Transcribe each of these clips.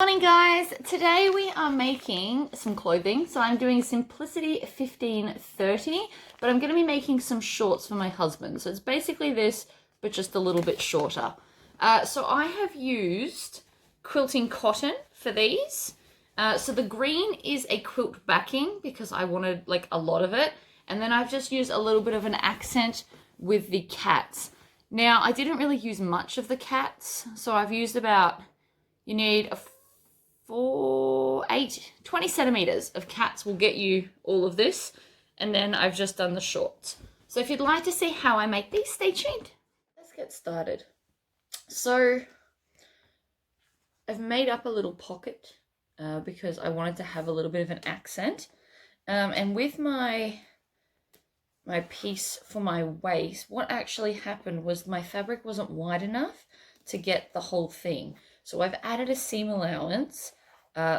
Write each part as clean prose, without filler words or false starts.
Morning guys, today we are making some clothing. So I'm doing Simplicity 1530, but I'm going to be making some shorts for my husband. So it's basically this, but just a little bit shorter. So I have used quilting cotton for these. So the green is a quilt backing because I wanted like a lot of it. And then I've just used a little bit of an accent with the cats. Now I didn't really use much of the cats. So I've used about, you need a 20 centimeters of cats will get you all of this. And then I've just done the shorts. So if you'd like to see how I make these, stay tuned. Let's get started. So I've made up a little pocket because I wanted to have a little bit of an accent. And with my piece for my waist, what actually happened was my fabric wasn't wide enough to get the whole thing. So I've added a seam allowance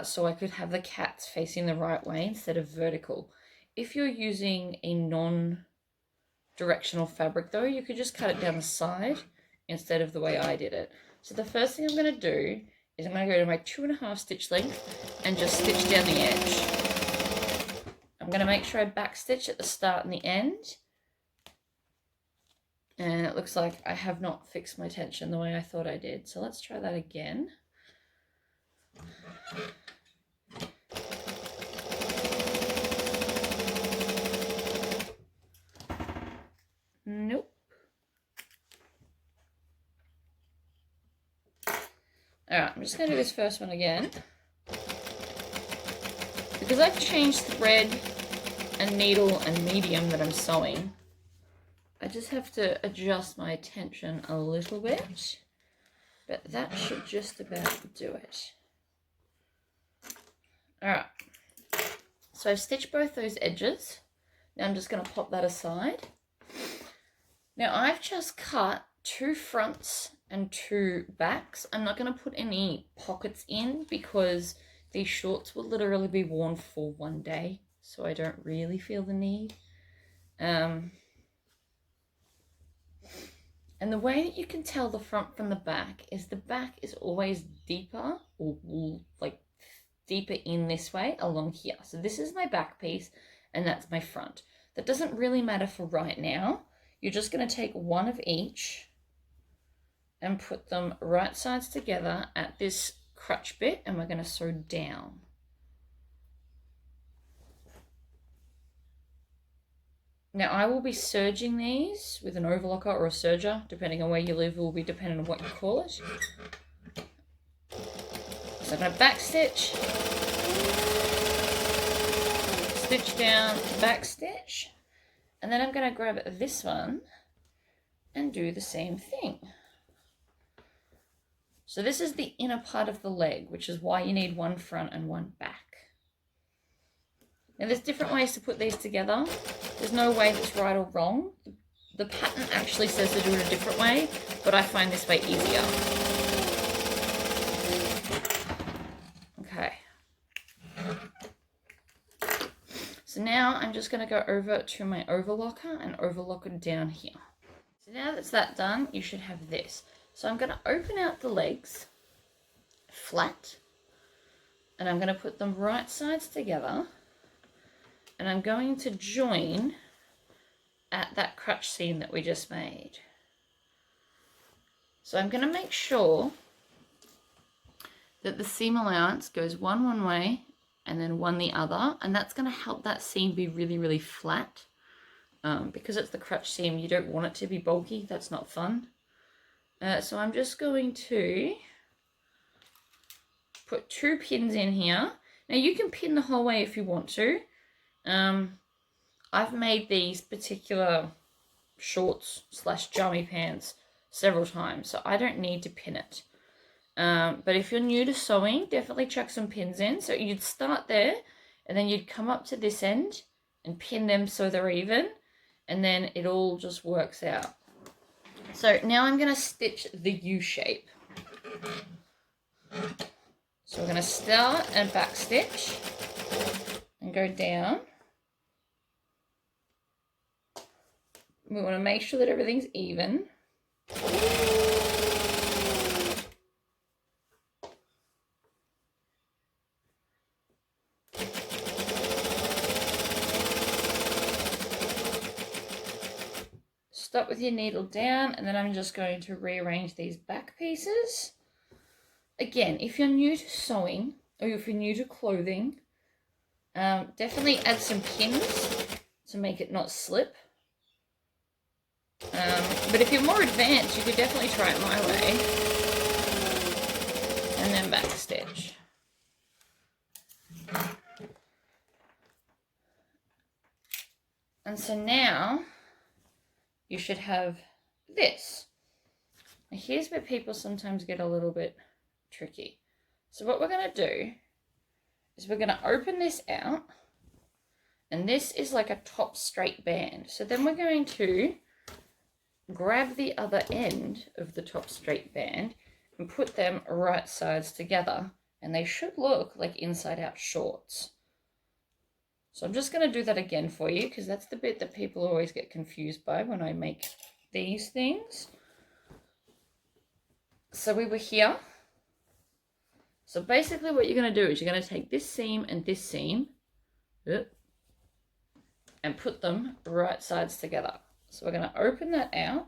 so I could have the cats facing the right way instead of vertical. If you're using a non-directional fabric though, you could just cut it down the side instead of the way I did it. So the first thing I'm going to do is I'm going to go to my 2.5 stitch length and just stitch down the edge. I'm going to make sure I back stitch at the start and the end. And it looks like I have not fixed my tension the way I thought I did. So let's try that again. Nope. Alright, I'm just going to do this first one again. Because I've changed thread and needle and medium that I'm sewing, I just have to adjust my tension a little bit, but that should just about do it. Alright, so I've stitched both those edges. Now I'm just going to pop that aside. Now I've just cut 2 fronts and 2 backs. I'm not going to put any pockets in because these shorts will literally be worn for one day, so I don't really feel the need. And the way that you can tell the front from the back is always deeper, or like deeper in this way along here. So this is my back piece and that's my front. That doesn't really matter for right now. You're just going to take one of each and put them right sides together at this crutch bit, and we're going to sew down. Now I will be serging these with an overlocker or a serger, depending on where you live. It will be dependent on what you call it. So I'm going to back stitch, stitch down, back stitch, and then I'm going to grab this one and do the same thing. So this is the inner part of the leg, which is why you need one front and one back. Now there's different ways to put these together. There's no way that's right or wrong. The pattern actually says to do it a different way, but I find this way easier. Okay. So now I'm just going to go over to my overlocker and overlock it down here. So now that's that done, you should have this. So I'm going to open out the legs flat, and I'm going to put them right sides together, and I'm going to join at that crutch seam that we just made. So I'm going to make sure that the seam allowance goes one way and then one the other, and that's going to help that seam be really flat. Because it's the crutch seam, you don't want it to be bulky. That's not fun. So I'm just going to put 2 pins in here. Now you can pin the whole way if you want to. I've made these particular shorts / jammy pants several times, so I don't need to pin it. But if you're new to sewing, definitely chuck some pins in. So you'd start there, and then you'd come up to this end and pin them so they're even, and then it all just works out. So now I'm going to stitch the U shape. So we're going to start and back stitch and go down. We want to make sure that everything's even. stop with your needle down, and then I'm just going to rearrange these back pieces. Again, if you're new to sewing or if you're new to clothing, definitely add some pins to make it not slip. But if you're more advanced, you could definitely try it my way. And then back stitch. And so now you should have this. Now here's where people sometimes get a little bit tricky. So what we're going to do is we're going to open this out, and this is like a top straight band. So then we're going to grab the other end of the top straight band and put them right sides together, and they should look like inside out shorts. So I'm just going to do that again for you, because that's the bit that people always get confused by when I make these things. So we were here. So basically what you're going to do is you're going to take this seam and this seam and put them right sides together. So we're going to open that out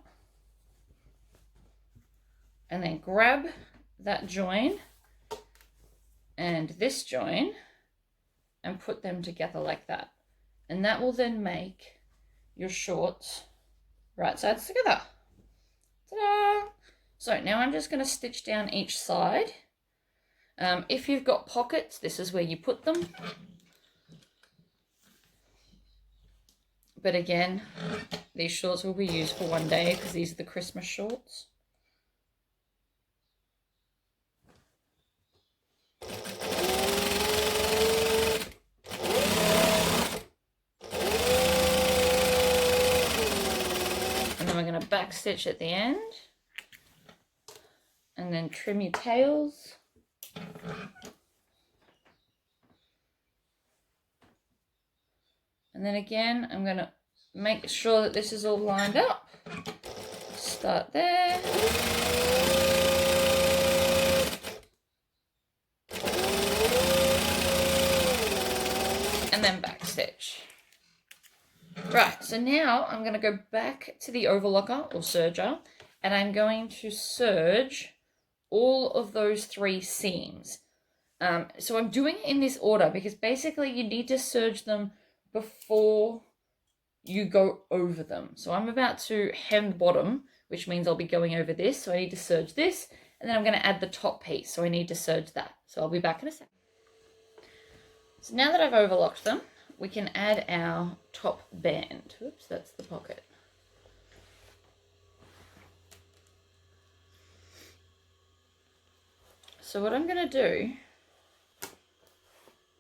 and then grab that join and this join and put them together like that. And that will then make your shorts right sides together. Ta-da! So now I'm just going to stitch down each side. If you've got pockets, this is where you put them. But again, these shorts will be used for one day because these are the Christmas shorts. And then we're going to back stitch at the end. And then trim your tails. And then again, I'm going to make sure that this is all lined up. Start there. And then back stitch. Right, so now I'm going to go back to the overlocker or serger, and I'm going to serge all of those 3 seams. So I'm doing it in this order because basically you need to serge them before you go over them. So I'm about to hem the bottom, which means I'll be going over this. So I need to serge this, and then I'm going to add the top piece. So I need to serge that. So I'll be back in a second. So now that I've overlocked them, we can add our top band. Oops, that's the pocket. So what I'm going to do,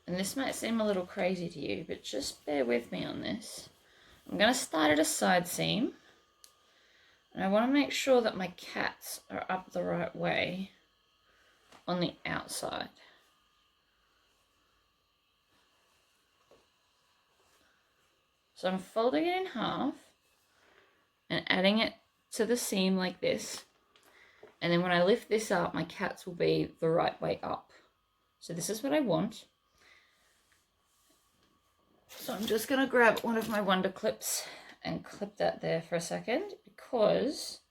and this might seem a little crazy to you, but just bear with me on this. I'm going to start at a side seam, and I want to make sure that my cats are up the right way on the outside. So I'm folding it in half and adding it to the seam like this. And then when I lift this up, my cats will be the right way up. So this is what I want. So I'm just going to grab one of my Wonder Clips and clip that there for a second because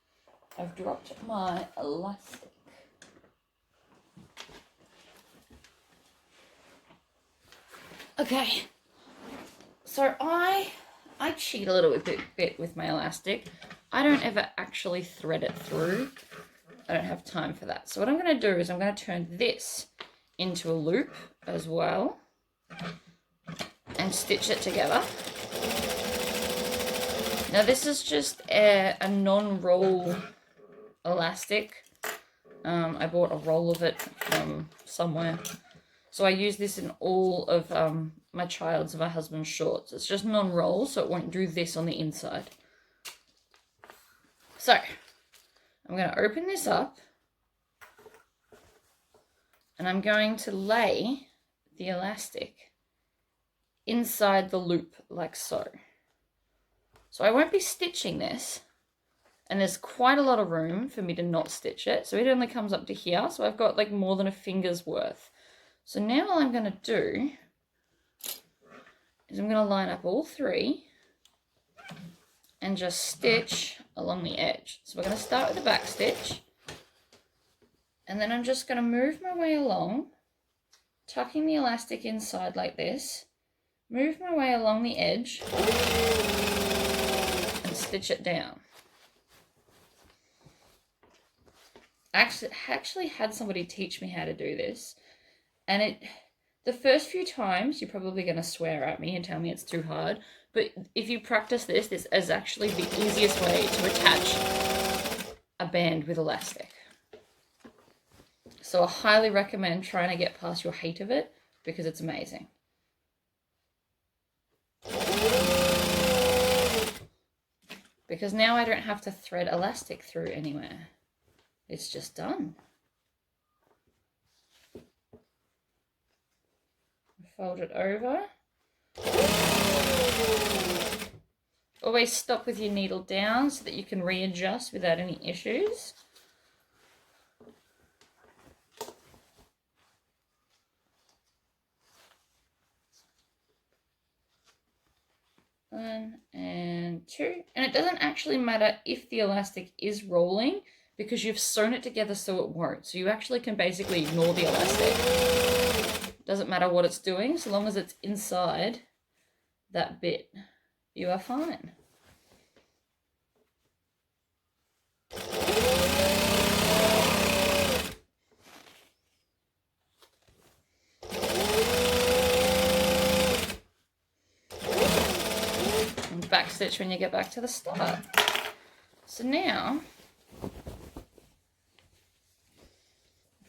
I've dropped my elastic. Okay, so I cheat a little bit with my elastic. I don't ever actually thread it through. I don't have time for that. So what I'm going to do is I'm going to turn this into a loop as well and stitch it together. Now this is just a non-roll elastic. I bought a roll of it from somewhere. So I use this in all of my child's and my husband's shorts. It's just non-roll, so it won't do this on the inside. So I'm going to open this up and I'm going to lay the elastic inside the loop like so. So I won't be stitching this, and there's quite a lot of room for me to not stitch it. So it only comes up to here, so I've got like more than a finger's worth. So now all I'm going to do is I'm going to line up all 3 and just stitch along the edge. So we're going to start with the back stitch, and then I'm just going to move my way along, tucking the elastic inside like this, move my way along the edge and stitch it down. Actually had somebody teach me how to do this, and the first few times you're probably going to swear at me and tell me it's too hard, but if you practice this is actually the easiest way to attach a band with elastic. So I highly recommend trying to get past your hate of it, because it's amazing. Because now I don't have to thread elastic through anywhere. It's just done. Fold it over. Always stop with your needle down so that you can readjust without any issues. One and two. And it doesn't actually matter if the elastic is rolling, because you've sewn it together so it won't. So you actually can basically ignore the elastic. Doesn't matter what it's doing, so long as it's inside that bit, you are fine. And back stitch when you get back to the start. So now,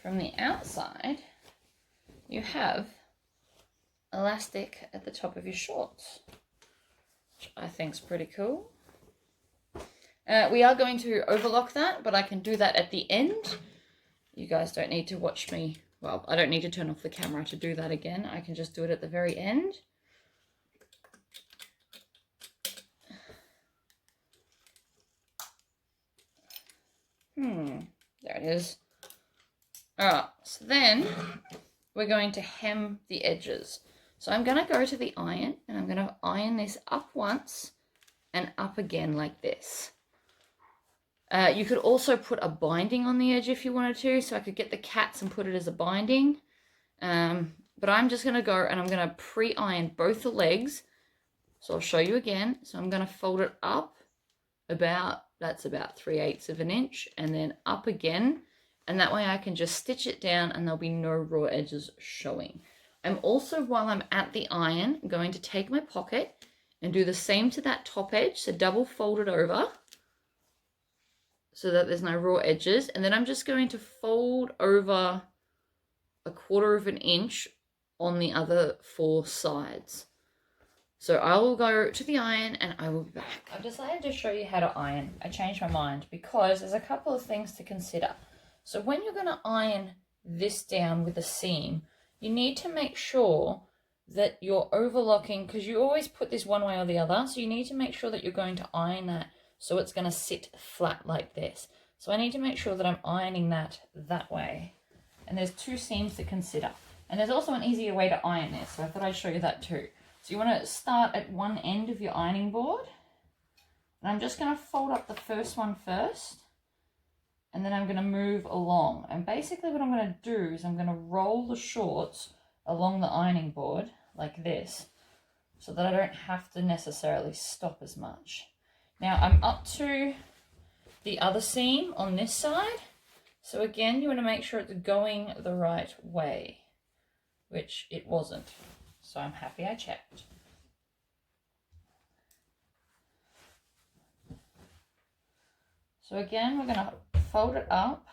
from the outside, you have elastic at the top of your shorts, which I think is pretty cool. We are going to overlock that, but I can do that at the end. You guys don't need to watch me. Well, I don't need to turn off the camera to do that again. I can just do it at the very end. There it is. Alright, so then we're going to hem the edges. So I'm going to go to the iron, and I'm going to iron this up once and up again like this. You could also put a binding on the edge if you wanted to, so I could get the cats and put it as a binding. But I'm just going to go and I'm going to pre-iron both the legs. So I'll show you again. So I'm going to fold it up that's about 3/8 of an inch, and then up again. And that way I can just stitch it down and there'll be no raw edges showing. I'm also, while I'm at the iron, going to take my pocket and do the same to that top edge. So double fold it over so that there's no raw edges. And then I'm just going to fold over 1/4 of an inch on the other 4 sides. So I will go to the iron and I will be back. I've decided to show you how to iron. I changed my mind because there's a couple of things to consider. So when you're going to iron this down with a seam, you need to make sure that you're overlocking, because you always put this one way or the other. So you need to make sure that you're going to iron that so it's going to sit flat like this. So I need to make sure that I'm ironing that way. And there's 2 seams to consider. And there's also an easier way to iron this, so I thought I'd show you that too. So you want to start at one end of your ironing board. And I'm just going to fold up the first one first. And then I'm going to move along. And basically what I'm going to do is I'm going to roll the shorts along the ironing board like this, so that I don't have to necessarily stop as much. Now I'm up to the other seam on this side. So again, you want to make sure it's going the right way, which it wasn't. So I'm happy I checked. So again, we're going to fold it up.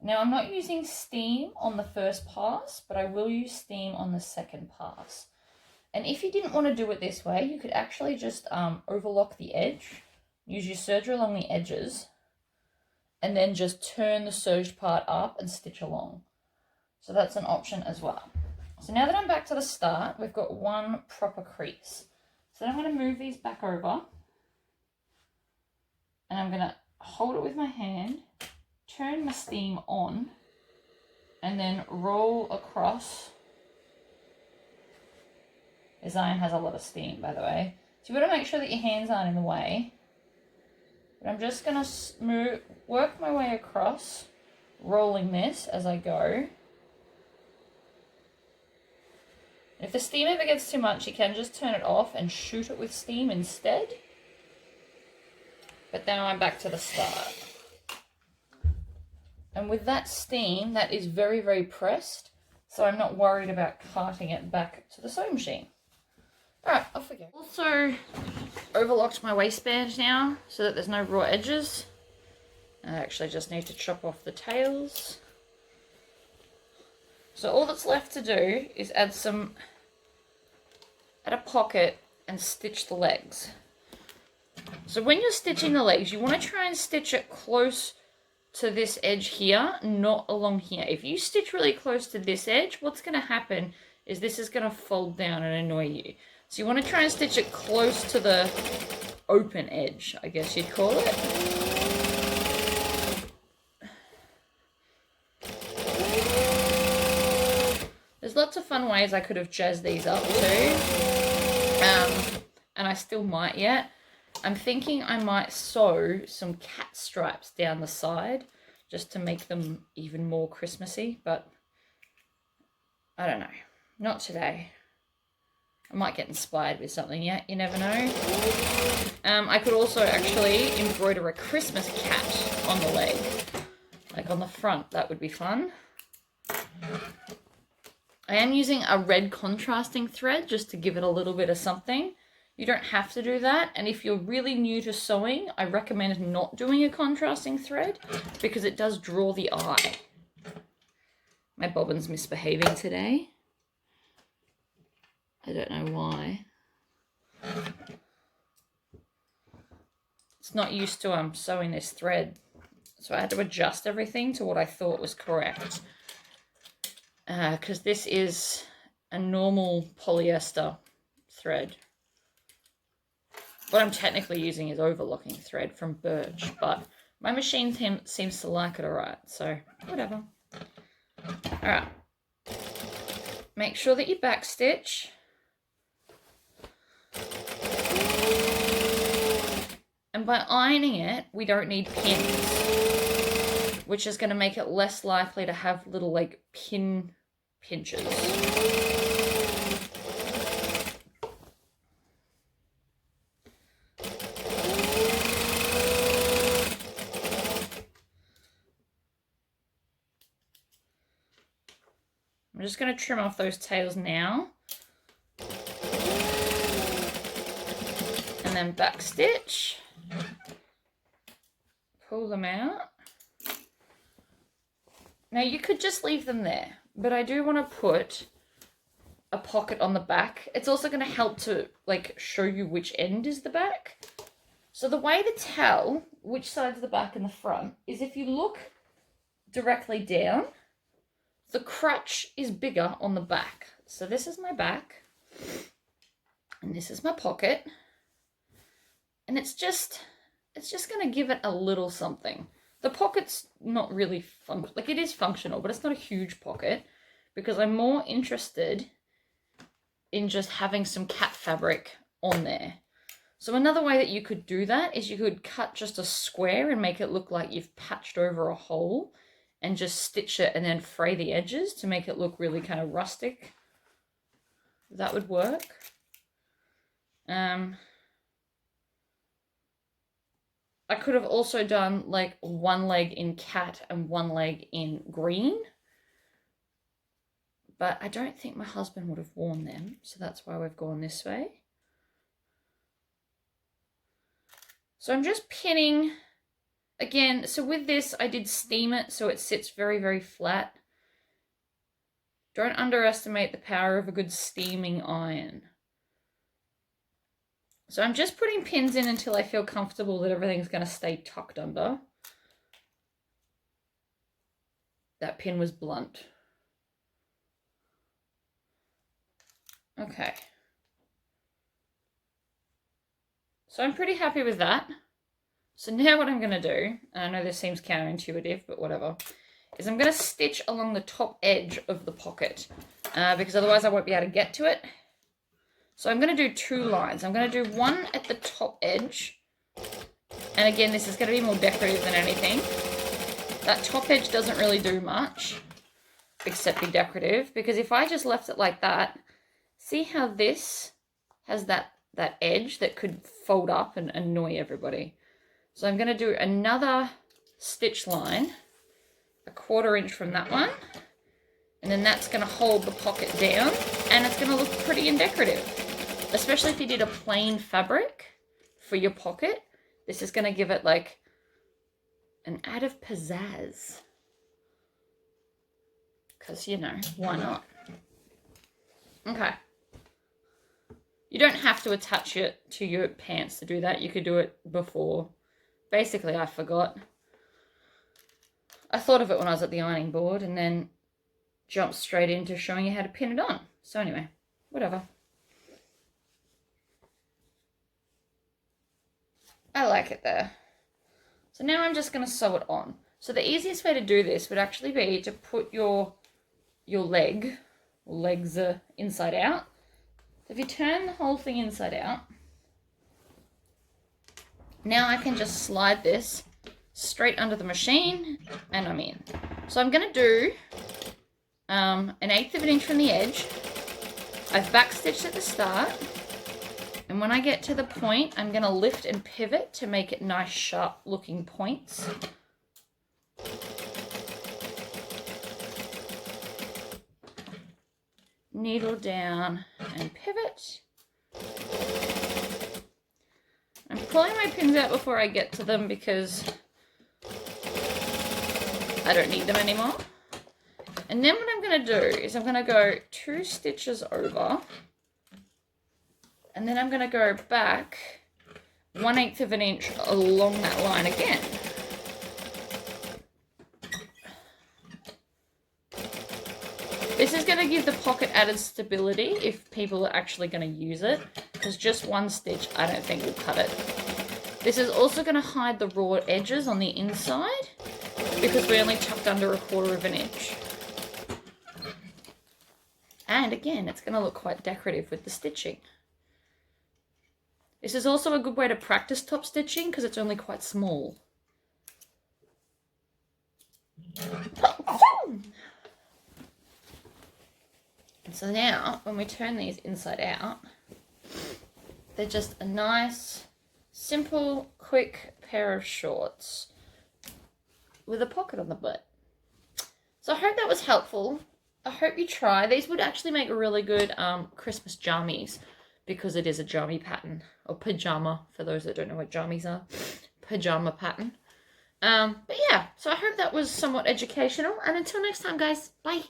Now I'm not using steam on the first pass, but I will use steam on the second pass. And if you didn't want to do it this way, you could actually just overlock the edge, use your serger along the edges, and then just turn the serged part up and stitch along. So that's an option as well. So now that I'm back to the start, we've got one proper crease. So I'm going to move these back over, and I'm going to hold it with my hand, turn the steam on, and then roll across. This iron has a lot of steam, by the way. So you got to make sure that your hands aren't in the way. But I'm just going to work my way across, rolling this as I go. If the steam ever gets too much, you can just turn it off and shoot it with steam instead. But now I'm back to the start. And with that steam, that is very, very pressed, so I'm not worried about carting it back to the sewing machine. Alright, off we go. Also overlocked my waistband now so that there's no raw edges. I actually just need to chop off the tails. So all that's left to do is add a pocket and stitch the legs. So when you're stitching the legs, you want to try and stitch it close to this edge here, not along here. If you stitch really close to this edge, what's going to happen is this is going to fold down and annoy you. So you want to try and stitch it close to the open edge, I guess you'd call it. There's lots of fun ways I could have jazzed these up too. And I still might yet. I'm thinking I might sew some cat stripes down the side just to make them even more Christmassy, but I don't know. Not today. I might get inspired with something yet, you never know. I could also actually embroider a Christmas cat on the leg, like on the front. That would be fun. I am using a red contrasting thread just to give it a little bit of something. You don't have to do that, and if you're really new to sewing, I recommend not doing a contrasting thread because it does draw the eye. My bobbin's misbehaving today. I don't know why. It's not used to sewing this thread, so I had to adjust everything to what I thought was correct. Because this is a normal polyester thread. What I'm technically using is overlocking thread from Birch, but my machine seems to like it alright, so whatever. Alright. Make sure that you backstitch. And by ironing it, we don't need pins, which is going to make it less likely to have little like pin pinches. I'm just going to trim off those tails now. And then backstitch. Pull them out. Now you could just leave them there, but I do want to put a pocket on the back. It's also going to help to like show you which end is the back. So the way to tell which side's the back and the front is if you look directly down, the crutch is bigger on the back. So this is my back, and this is my pocket, and it's just going to give it a little something. The pocket's not really like it is functional, but it's not a huge pocket because I'm more interested in just having some cat fabric on there. So another way that you could do that is you could cut just a square and make it look like you've patched over a hole and just stitch it and then fray the edges to make it look really kind of rustic. That would work. I could have also done like one leg in cat and one leg in green, but I don't think my husband would have worn them, so that's why we've gone this way. So I'm just pinning again. So with this, I did steam it so it sits very, very flat. Don't underestimate the power of a good steaming iron. So I'm just putting pins in until I feel comfortable that everything's going to stay tucked under. That pin was blunt. Okay. So I'm pretty happy with that. So now what I'm going to do, and I know this seems counterintuitive, but whatever, is I'm going to stitch along the top edge of the pocket because otherwise I won't be able to get to it. So I'm going to do 2 lines. I'm going to do one at the top edge. And again, this is going to be more decorative than anything. That top edge doesn't really do much, except be decorative. Because if I just left it like that, see how this has that edge that could fold up and annoy everybody. So I'm going to do another stitch line, 1/4 inch from that one. And then that's going to hold the pocket down, and it's going to look pretty and decorative. Especially if you did a plain fabric for your pocket, this is going to give it like an add of pizzazz. Because, you know, why not? Okay. You don't have to attach it to your pants to do that. You could do it before. Basically, I forgot. I thought of it when I was at the ironing board and then jumped straight into showing you how to pin it on. So anyway, whatever. I like it there. So now I'm just going to sew it on. So the easiest way to do this would actually be to put your legs are inside out. If you turn the whole thing inside out, now I can just slide this straight under the machine and I'm in. So I'm going to do an 1/8 of an inch from the edge. I've backstitched at the start, and when I get to the point, I'm going to lift and pivot to make it nice, sharp looking points. Needle down and pivot. I'm pulling my pins out before I get to them because I don't need them anymore. And then what I'm going to do is I'm going to go 2 stitches over, and then I'm going to go back 1/8 of an inch along that line again. This is going to give the pocket added stability if people are actually going to use it, because just 1 stitch I don't think will cut it. This is also going to hide the raw edges on the inside because we only tucked under 1/4 of an inch. And again, it's going to look quite decorative with the stitching. This is also a good way to practice top stitching because it's only quite small. And so now, when we turn these inside out, they're just a nice, simple, quick pair of shorts with a pocket on the butt. So I hope that was helpful. I hope you try. These would actually make really good Christmas jammies because it is a jammy pattern, or pajama for those that don't know what jammies are. Pajama pattern. But yeah, so I hope that was somewhat educational, and until next time guys, bye.